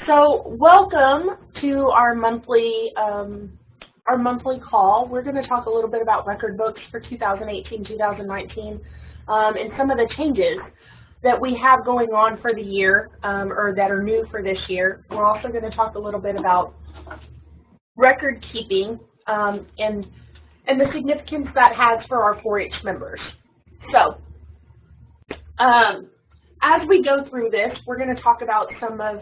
So welcome to our monthly call. We're going to talk a little bit about record books for 2018-2019 and some of the changes that we have going on for the year or that are new for this year. We're also going to talk a little bit about record keeping and the significance that has for our 4-H members. So as we go through this, we're going to talk about some of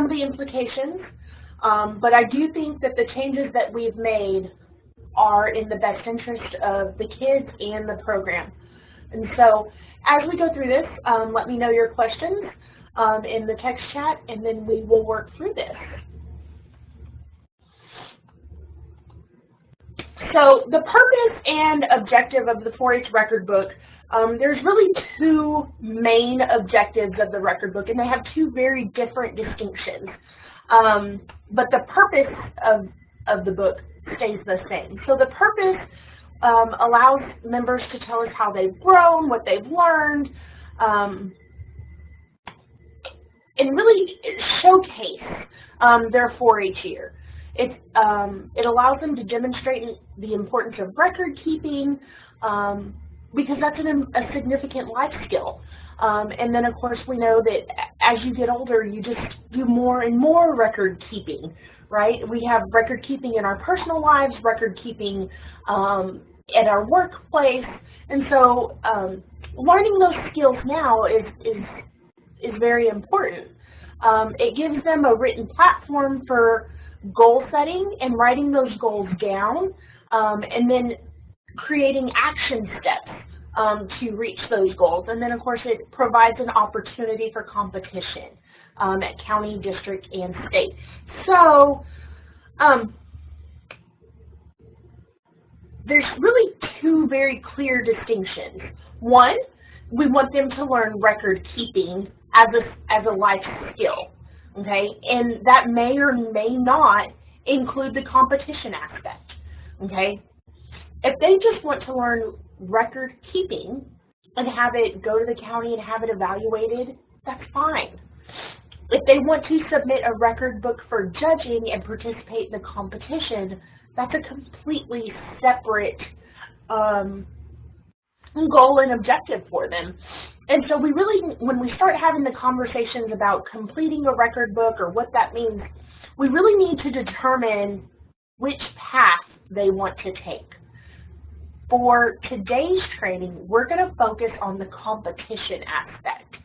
the implications, but I do think that the changes that we've made are in the best interest of the kids and the program. And so as we go through this, let me know your questions in the text chat, and then we will work through this. So the purpose and objective of the 4-H record book, there's really two main objectives of the record book, and they have two very different distinctions. But the purpose of the book stays the same. So the purpose allows members to tell us how they've grown, what they've learned, and really showcase their 4-H year. It allows them to demonstrate the importance of record keeping, because that's a significant life skill. And then, of course, we know that as you get older, you just do more and more record keeping, right? We have record keeping in our personal lives, record keeping at our workplace, and so learning those skills now is very important. It gives them a written platform for goal setting and writing those goals down, and then creating action steps to reach those goals. And then, of course, it provides an opportunity for competition at county, district, and state. So there's really two very clear distinctions. One, we want them to learn record keeping as a life skill, okay? And that may or may not include the competition aspect, okay? If they just want to learn record keeping and have it go to the county and have it evaluated, that's fine. If they want to submit a record book for judging and participate in the competition, that's a completely separate goal and objective for them. And so we really, when we start having the conversations about completing a record book or what that means, we really need to determine which path they want to take. For today's training, we're going to focus on the competition aspect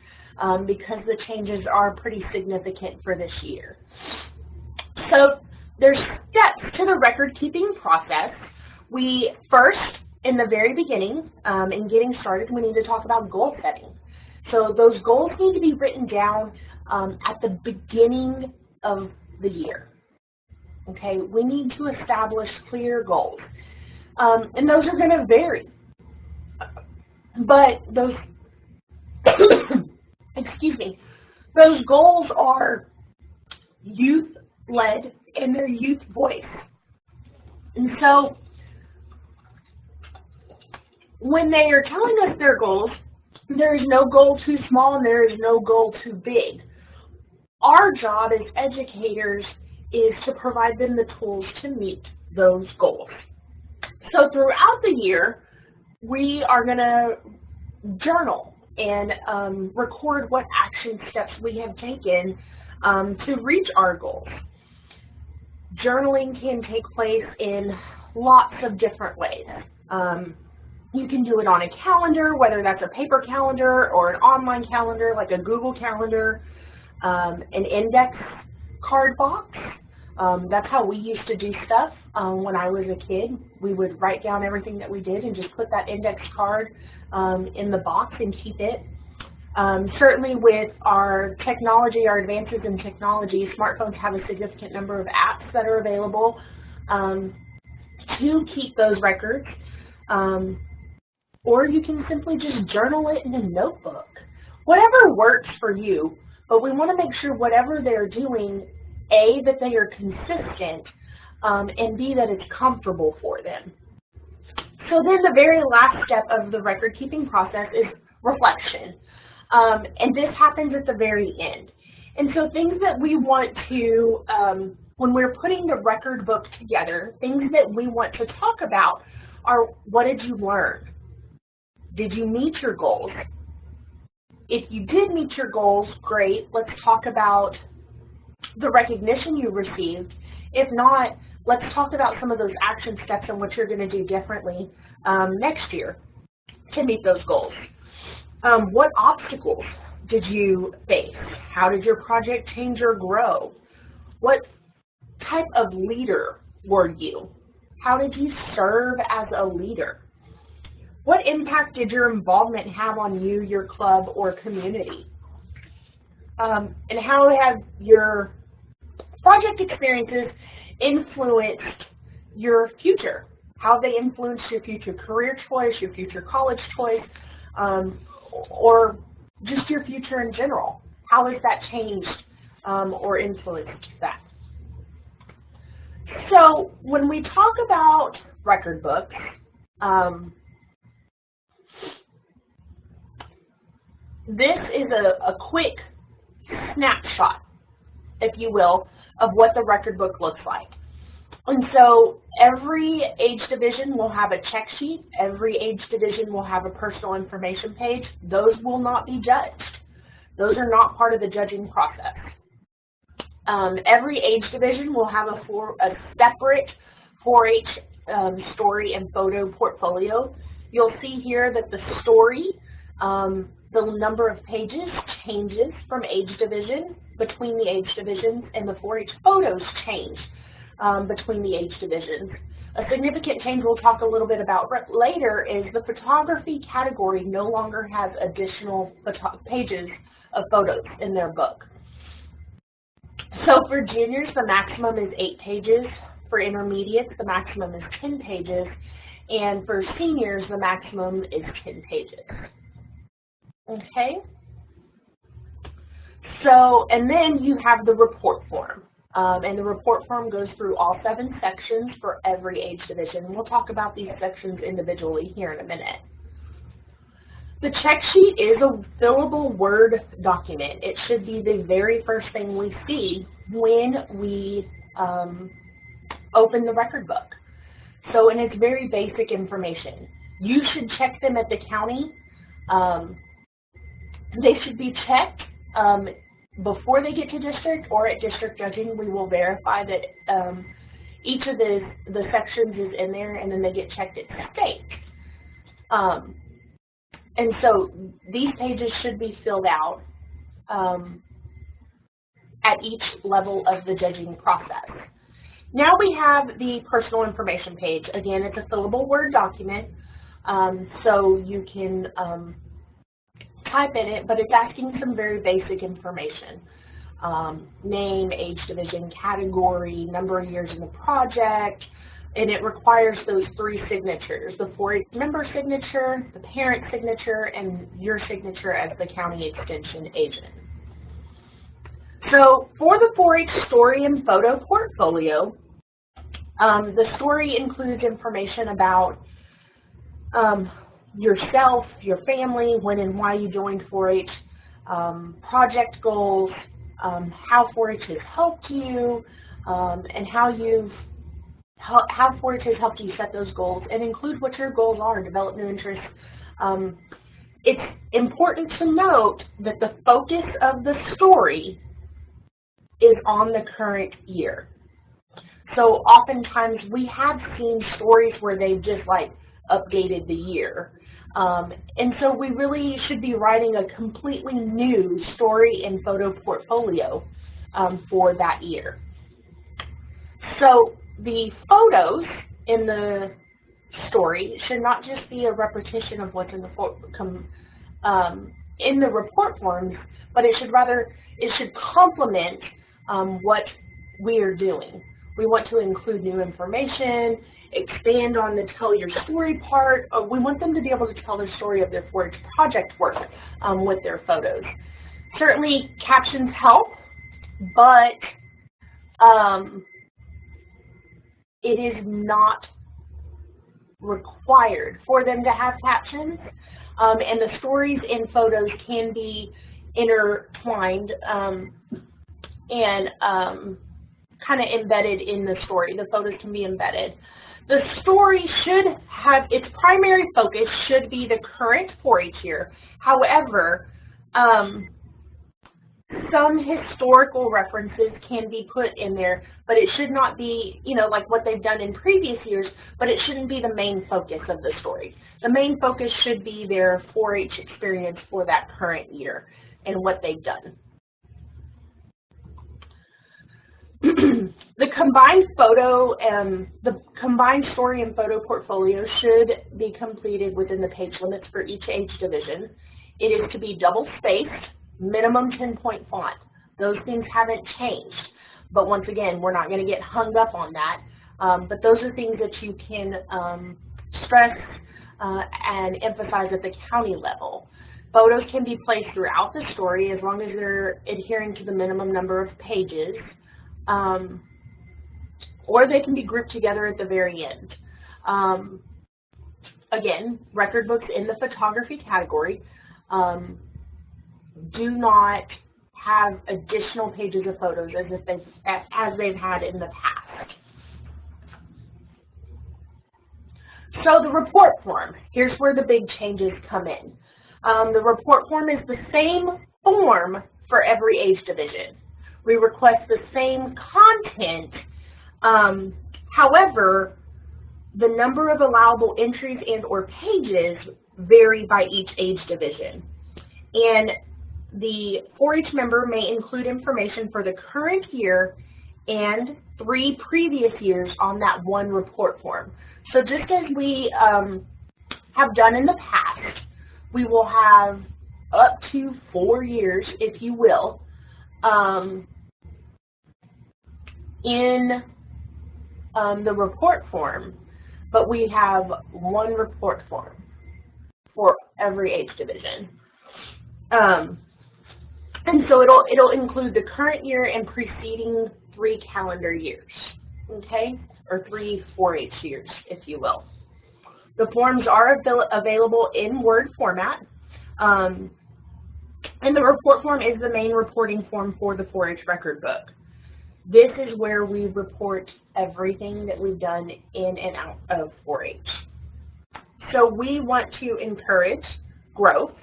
because the changes are pretty significant for this year. So there's steps to the record-keeping process. We first, in the very beginning, in getting started, we need to talk about goal setting. So those goals need to be written down at the beginning of the year. Okay, we need to establish clear goals. And those are going to vary, but those, excuse me, those goals are youth-led and they're youth voice. And so when they are telling us their goals, there is no goal too small and there is no goal too big. Our job as educators is to provide them the tools to meet those goals. So throughout the year, we are going to journal and record what action steps we have taken to reach our goals. Journaling can take place in lots of different ways. You can do it on a calendar, whether that's a paper calendar or an online calendar like a Google Calendar, an index card box. That's how we used to do stuff when I was a kid. We would write down everything that we did and just put that index card in the box and keep it. Certainly with our technology, our advances in technology, smartphones have a significant number of apps that are available to keep those records. Or you can simply just journal it in a notebook. Whatever works for you, but we want to make sure whatever they're doing, A, that they are consistent, and B, that it's comfortable for them. So then the very last step of the record-keeping process is reflection. And this happens at the very end. And so things that we want to, when we're putting the record book together, things that we want to talk about are, what did you learn? Did you meet your goals? If you did meet your goals, great. Let's talk about the recognition you received. If not, let's talk about some of those action steps and what you're going to do differently next year to meet those goals. What obstacles did you face? How did your project change or grow? What type of leader were you? How did you serve as a leader? What impact did your involvement have on you, your club, or community? And how have your project experiences influenced your future? How they influenced your future career choice, your future college choice, or just your future in general? How has that changed or influenced that? So when we talk about record books, this is a quick snapshot, if you will, of what the record book looks like. And so every age division will have a check sheet. Every age division will have a personal information page. Those will not be judged. Those are not part of the judging process. Every age division will have a separate 4-H story and photo portfolio. You'll see here that the story, the number of pages changes from age division between the age divisions, and the 4-H photos change between the age divisions. A significant change we'll talk a little bit about later is the photography category no longer has additional pages of photos in their book. So for juniors, the maximum is 8 pages. For intermediates, the maximum is 10 pages. And for seniors, the maximum is 10 pages. Okay? So, and then you have the report form. And the report form goes through all 7 sections for every age division. We'll talk about these sections individually here in a minute. The check sheet is a fillable Word document. It should be the very first thing we see when we open the record book. So, and it's very basic information. You should check them at the county. They should be checked before they get to district, or at district judging. We will verify that each of the sections is in there, and then they get checked at state. And so these pages should be filled out at each level of the judging process. Now we have the personal information page. Again, it's a fillable Word document, so you can type in it, but it's asking some very basic information. Name, age division, category, number of years in the project, and it requires those 3 signatures, the 4-H member signature, the parent signature, and your signature as the county extension agent. So for the 4-H story and photo portfolio, the story includes information about yourself, your family, when and why you joined 4-H, project goals, how 4-H has helped you, and how 4-H has helped you set those goals, and include what your goals are and develop new interests. It's important to note that the focus of the story is on the current year. So oftentimes we have seen stories where they've just like updated the year. And so we really should be writing a completely new story and photo portfolio for that year. So the photos in the story should not just be a repetition of what's in the report forms, but it should complement what we are doing. We want to include new information, expand on the tell your story part. We want them to be able to tell the story of their 4-H project work with their photos. Certainly captions help, but it is not required for them to have captions, and the stories and photos can be intertwined and kind of embedded in the story. The photos can be embedded. The story should have, its primary focus should be the current 4-H year. However, some historical references can be put in there, but it should not be, you know, like what they've done in previous years, but it shouldn't be the main focus of the story. The main focus should be their 4-H experience for that current year and what they've done. The combined story and photo portfolio should be completed within the page limits for each age division. It is to be double-spaced, minimum 10-point font. Those things haven't changed, but once again, we're not going to get hung up on that. But those are things that you can stress and emphasize at the county level. Photos can be placed throughout the story as long as they're adhering to the minimum number of pages. Or they can be grouped together at the very end. Again, record books in the photography category do not have additional pages of photos as they've had in the past. So the report form, here's where the big changes come in. The report form is the same form for every age division. We request the same content. However, the number of allowable entries and or pages vary by each age division. And the 4-H member may include information for the current year and 3 previous years on that one report form. So just as we have done in the past, we will have up to 4 years, if you will, in the report form, but we have one report form for every age division. And so it'll include the current year and preceding 3 calendar years, okay, or 3 4-H years, if you will. The forms are available in Word format, and the report form is the main reporting form for the 4-H record book. This is where we report everything that we've done in and out of 4-H. So we want to encourage growth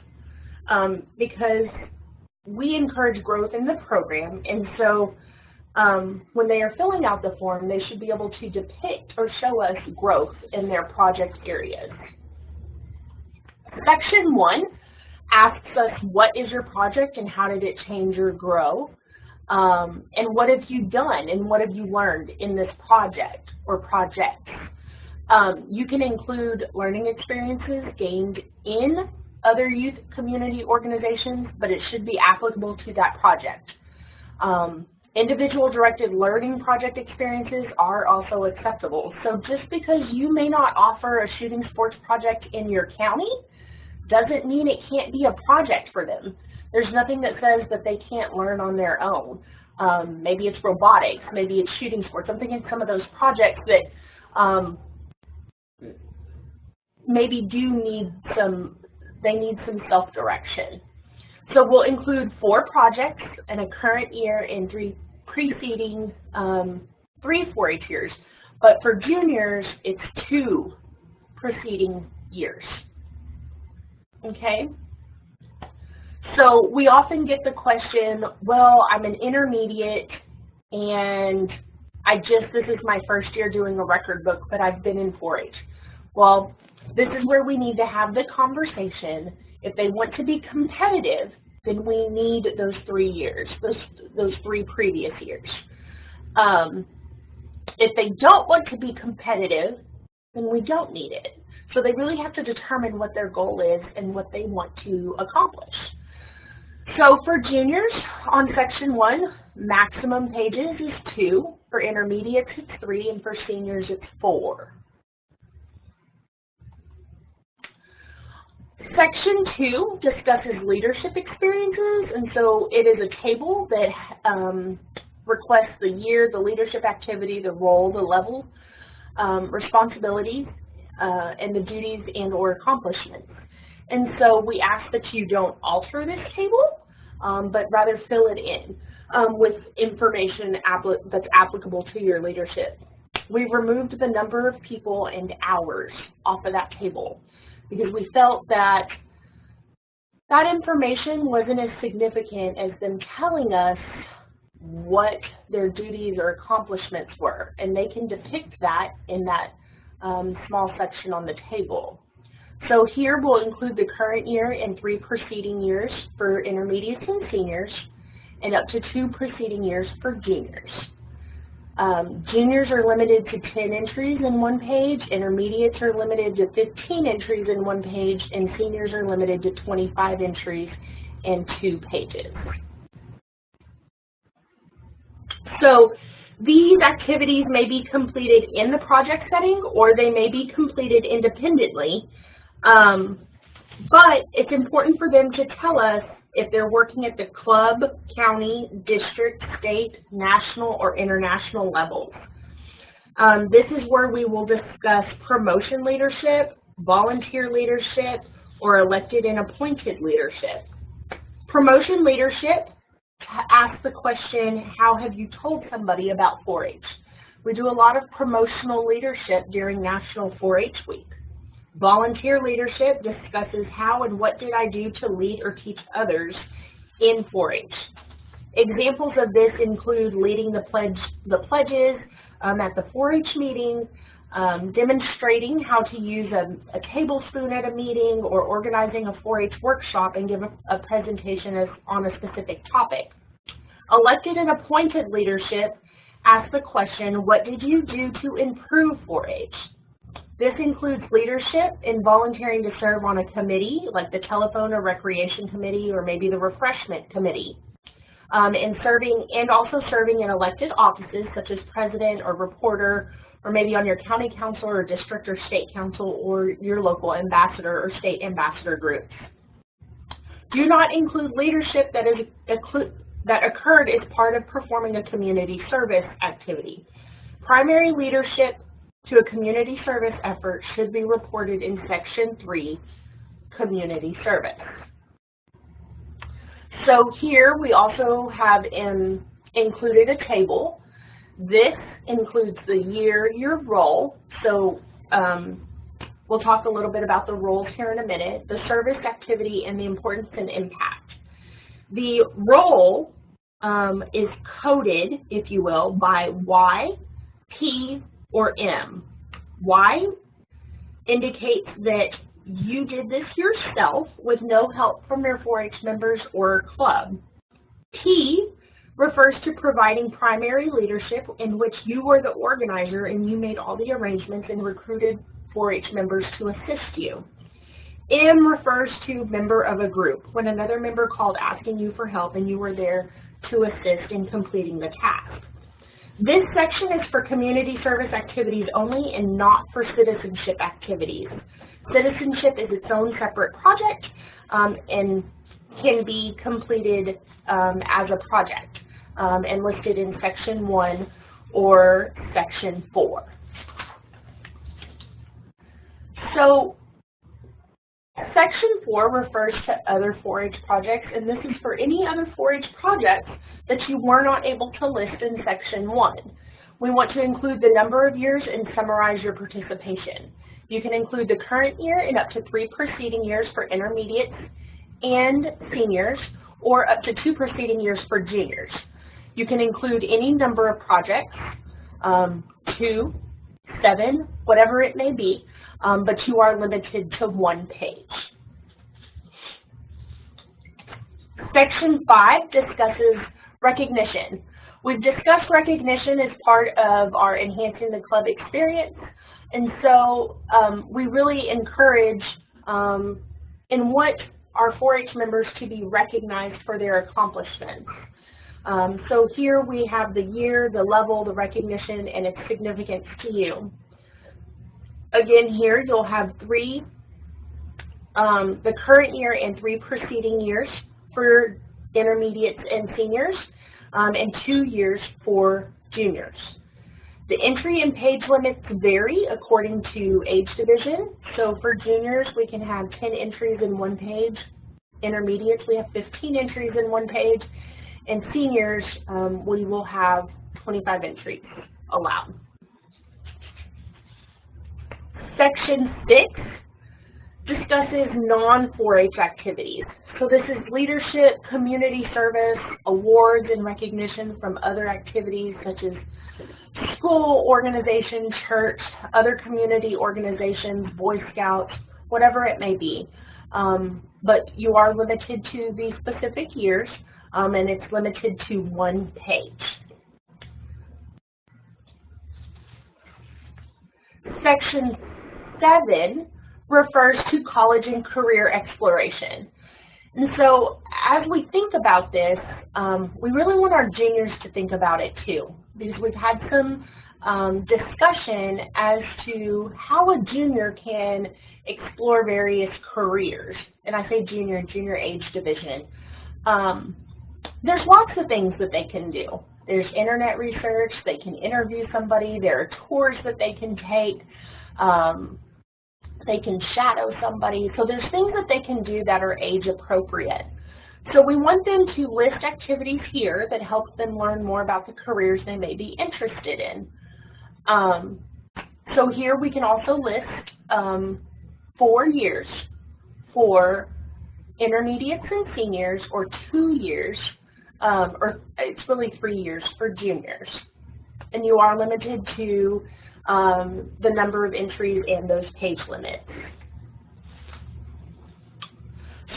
because we encourage growth in the program, and so when they are filling out the form, they should be able to depict or show us growth in their project areas. Section 1 asks us, what is your project and how did it change or grow? And what have you done and what have you learned in this project or projects? You can include learning experiences gained in other youth community organizations, but it should be applicable to that project. Individual directed learning project experiences are also acceptable. So just because you may not offer a shooting sports project in your county doesn't mean it can't be a project for them. There's nothing that says that they can't learn on their own. Maybe it's robotics, maybe it's shooting sports. I'm thinking some of those projects that maybe do need some, they need some self-direction. So we'll include 4 projects in a current year and 3 preceding 3 4-H years. But for juniors, it's 2 preceding years. Okay? So we often get the question, well, I'm an intermediate and this is my first year doing a record book, but I've been in 4-H. Well, this is where we need to have the conversation. If they want to be competitive, then we need those 3 years, those 3 previous years. If they don't want to be competitive, then we don't need it. So they really have to determine what their goal is and what they want to accomplish. So for juniors, on section 1, maximum pages is 2. For intermediates, it's 3, and for seniors, it's 4. Section 2 discusses leadership experiences, and so it is a table that requests the year, the leadership activity, the role, the level, responsibilities, and the duties and or accomplishments. And so we ask that you don't alter this table. but rather fill it in with information that's applicable to your leadership. We removed the number of people and hours off of that table because we felt that that information wasn't as significant as them telling us what their duties or accomplishments were, and they can depict that in that small section on the table. So here we'll include the current year and 3 preceding years for intermediates and seniors, and up to 2 preceding years for juniors. Juniors are limited to 10 entries in 1 page, intermediates are limited to 15 entries in 1 page, and seniors are limited to 25 entries in 2 pages. So these activities may be completed in the project setting or they may be completed independently, but it's important for them to tell us if they're working at the club, county, district, state, national, or international levels. This is where we will discuss promotion leadership, volunteer leadership, or elected and appointed leadership. Promotion leadership asks the question, how have you told somebody about 4-H? We do a lot of promotional leadership during National 4-H Week. Volunteer leadership discusses how and what did I do to lead or teach others in 4-H. Examples of this include leading the pledges at the 4-H meeting, demonstrating how to use a tablespoon at a meeting, or organizing a 4-H workshop and give a presentation on a specific topic. Elected and appointed leadership asks the question, what did you do to improve 4-H? This includes leadership in volunteering to serve on a committee, like the telephone or recreation committee, or maybe the refreshment committee, and also serving in elected offices such as president or reporter, or maybe on your county council or district or state council, or your local ambassador or state ambassador groups. Do not include leadership that occurred as part of performing a community service activity. Primary leadership to a community service effort should be reported in Section 3, Community Service. So here we also have included a table. This includes the year, your role. So we'll talk a little bit about the roles here in a minute, the service activity, and the importance and impact. The role is coded, if you will, by Y, P, or M. Y indicates that you did this yourself with no help from your 4-H members or club. P refers to providing primary leadership in which you were the organizer and you made all the arrangements and recruited 4-H members to assist you. M refers to member of a group, when another member called asking you for help and you were there to assist in completing the task. This section is for community service activities only and not for citizenship activities. Citizenship is its own separate project and can be completed as a project and listed in Section 1 or Section 4. So Section 4 refers to other 4-H projects, and this is for any other 4-H projects that you were not able to list in Section 1. We want to include the number of years and summarize your participation. You can include the current year and up to 3 preceding years for intermediates and seniors, or up to 2 preceding years for juniors. You can include any number of projects, 2, 7, whatever it may be, but you are limited to 1 page. Section 5 discusses recognition. We've discussed recognition as part of our Enhancing the Club experience, and so we really encourage and want our 4-H members to be recognized for their accomplishments. So here we have the year, the level, the recognition, and its significance to you. Again, here you'll have the current year and 3 preceding years for intermediates and seniors, and 2 years for juniors. The entry and page limits vary according to age division. So for juniors, we can have 10 entries in 1 page. Intermediates, we have 15 entries in one page, and seniors, we will have 25 entries allowed. Section 6 discusses non-4-H activities. So this is leadership, community service, awards and recognition from other activities such as school, organization, church, other community organizations, Boy Scouts, whatever it may be. But you are limited to these specific years, and it's limited to 1 page. Section 7 refers to college and career exploration. And so as we think about this, we really want our juniors to think about it too, because we've had some discussion as to how a junior can explore various careers. And I say junior age division. There's lots of things that they can do. There's internet research, they can interview somebody, there are tours that they can take, they can shadow somebody. So there's things that they can do that are age appropriate. So we want them to list activities here that help them learn more about the careers they may be interested in. So here we can also list 4 years for intermediates and seniors, or 2 years, or it's really 3 years for juniors. And you are limited to the number of entries and those page limits.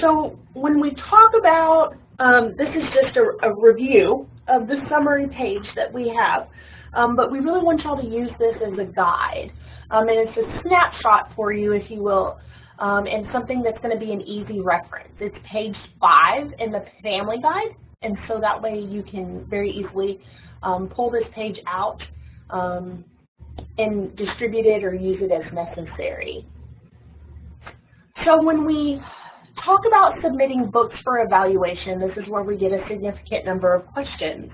So when we talk about, this is just a review of the summary page that we have, but we really want y'all to use this as a guide. And it's a snapshot for you, if you will, and something that's going to be an easy reference. It's page 5 in the family guide, and so that way you can very easily pull this page out and distribute it or use it as necessary. So when we talk about submitting books for evaluation, this is where we get a significant number of questions.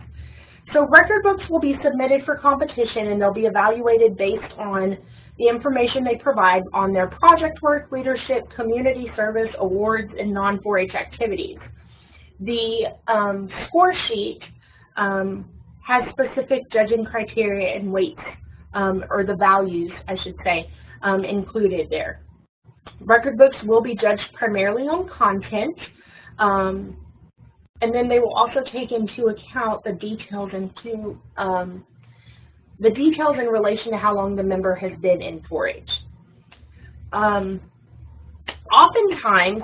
So record books will be submitted for competition, and they'll be evaluated based on the information they provide on their project work, leadership, community service, awards, and non-4-H activities. The score sheet has specific judging criteria and weights, or the values, I should say, included there. Record books will be judged primarily on content, and then they will also take into account the details in relation to how long the member has been in 4-H. Oftentimes,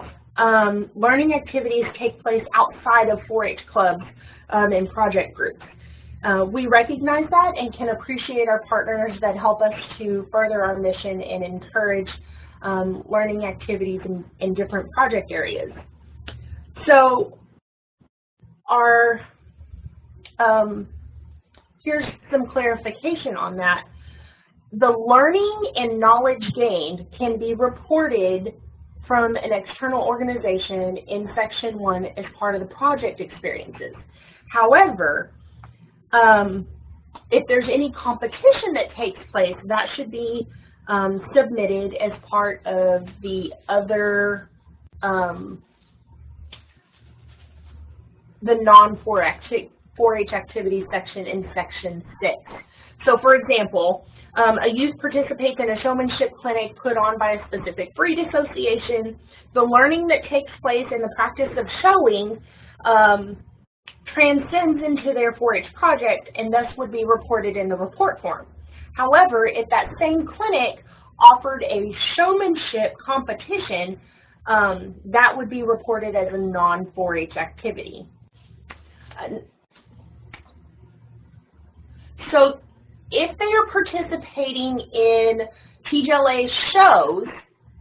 learning activities take place outside of 4-H clubs and project groups. We recognize that and can appreciate our partners that help us to further our mission and encourage learning activities in different project areas. So here's some clarification on that. The learning and knowledge gained can be reported from an external organization in Section 1 as part of the project experiences. However, if there's any competition that takes place, that should be submitted as part of the other, the non-4-H activities section in Section 6. So for example, a youth participates in a showmanship clinic put on by a specific breed association. The learning that takes place in the practice of showing transcends into their 4-H project and thus would be reported in the report form. However, if that same clinic offered a showmanship competition, that would be reported as a non-4-H activity. So if they are participating in TGLA shows,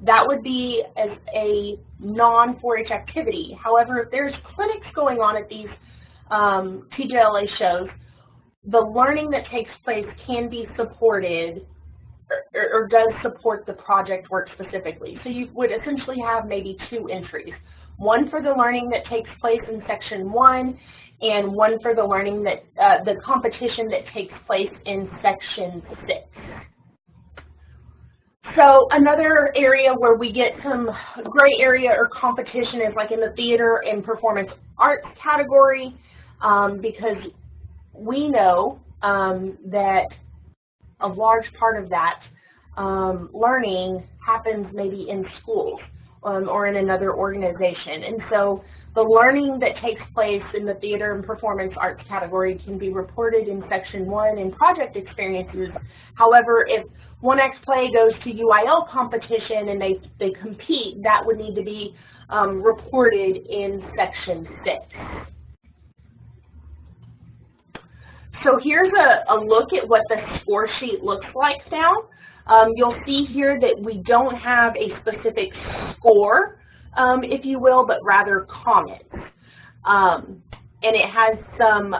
that would be as a non-4-H activity. However, if there's clinics going on at these TGLA shows, the learning that takes place can be supported or does support the project work specifically. So you would essentially have maybe 2 entries. One for the learning that takes place in Section 1 and one for the learning that, the competition that takes place in Section 6. So another area where we get some gray area or competition is like in the theater and performance arts category, because we know that a large part of that learning happens maybe in schools or in another organization. And so the learning that takes place in the theater and performance arts category can be reported in Section 1 in project experiences. However, if 1X Play goes to UIL competition and they compete, that would need to be reported in Section 6. So here's a look at what the score sheet looks like now. You'll see here that we don't have a specific score, if you will, but rather comments. And it has some,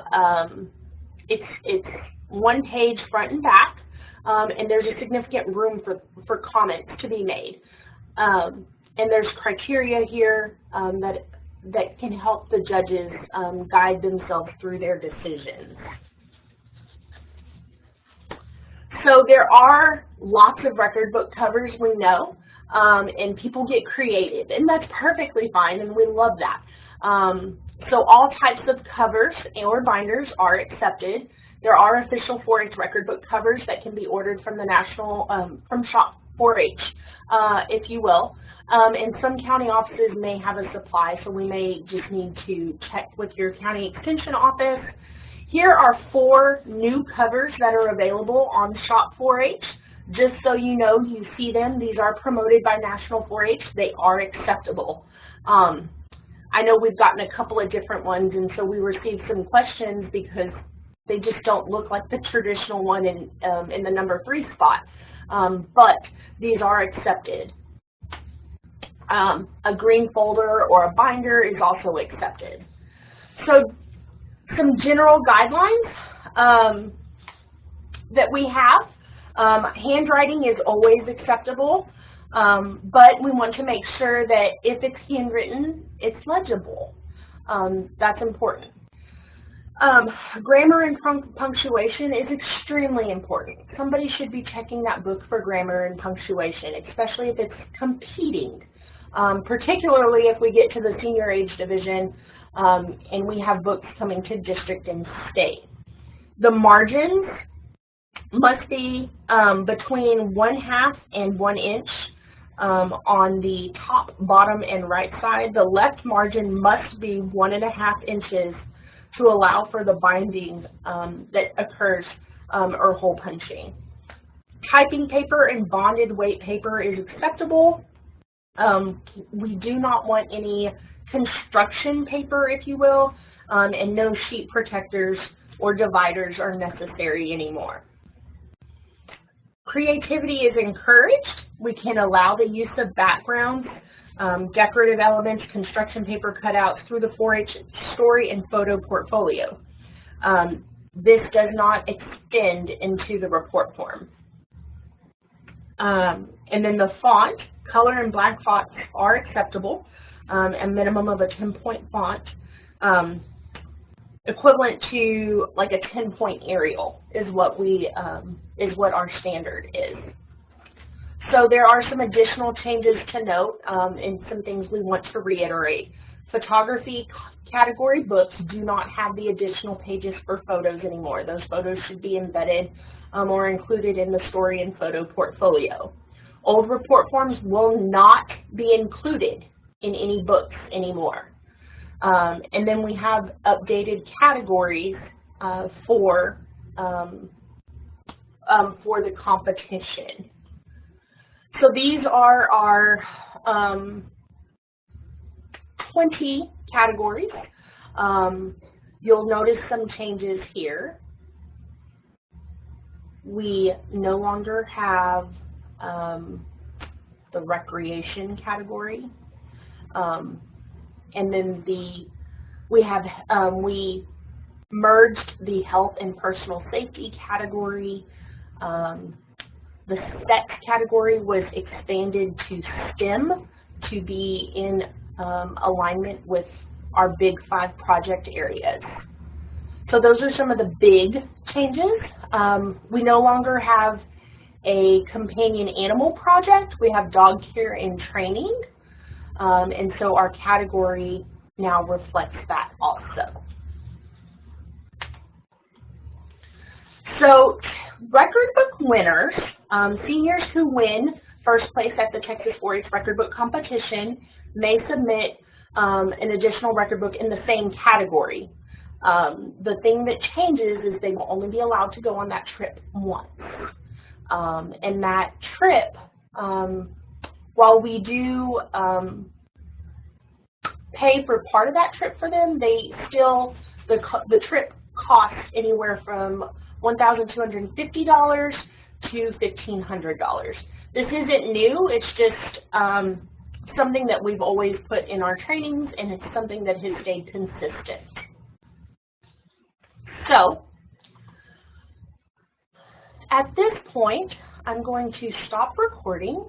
it's one page front and back, and there's a significant room for comments to be made. And there's criteria here that can help the judges guide themselves through their decisions. So there are lots of record book covers, we know, and people get creative, and that's perfectly fine, and we love that. So all types of covers or binders are accepted. There are official 4-H record book covers that can be ordered from the national, from Shop 4-H, if you will. And some county offices may have a supply, so we may just need to check with your county extension office. Here are 4 new covers that are available on Shop 4-H. Just so you know, you see them. These are promoted by National 4-H. They are acceptable. I know we've gotten a couple of different ones, and so we received some questions because they just don't look like the traditional one in the number 3 spot. But these are accepted. A green folder or a binder is also accepted. So some general guidelines that we have. Handwriting is always acceptable, but we want to make sure that if it's handwritten, it's legible. That's important. Grammar and punctuation is extremely important. Somebody should be checking that book for grammar and punctuation, especially if it's competing, particularly if we get to the senior age division and we have books coming to district and state. The margins must be between 1/2 and 1 inch on the top, bottom, and right side. The left margin must be 1.5 inches to allow for the binding that occurs or hole punching. Typing paper and bonded weight paper is acceptable. We do not want any construction paper, if you will, and no sheet protectors or dividers are necessary anymore. Creativity is encouraged. We can allow the use of backgrounds, decorative elements, construction paper cutouts through the 4-H story and photo portfolio. This does not extend into the report form. And then the font, color and black fonts are acceptable, a minimum of a 10-point font, equivalent to like a 10-point Arial is what we what our standard is. So there are some additional changes to note and some things we want to reiterate. Photography category books do not have the additional pages for photos anymore. Those photos should be embedded or included in the story and photo portfolio. Old report forms will not be included in any books anymore. And then we have updated categories for the competition. So these are our 20 categories. You'll notice some changes here. We no longer have the recreation category. And then we merged the health and personal safety category. The SET category was expanded to STEM to be in alignment with our big 5 project areas. So those are some of the big changes. We no longer have a companion animal project. We have dog care and training, and so our category now reflects that also. So Recordbook winners, seniors who win first place at the Texas 4-H Record Book competition may submit an additional record book in the same category. The thing that changes is they will only be allowed to go on that trip once. And that trip, while we do pay for part of that trip for them, they still, the trip costs anywhere from $1,250 to $1,500. This isn't new, it's just something that we've always put in our trainings, and it's something that has stayed consistent. So, at this point, I'm going to stop recording.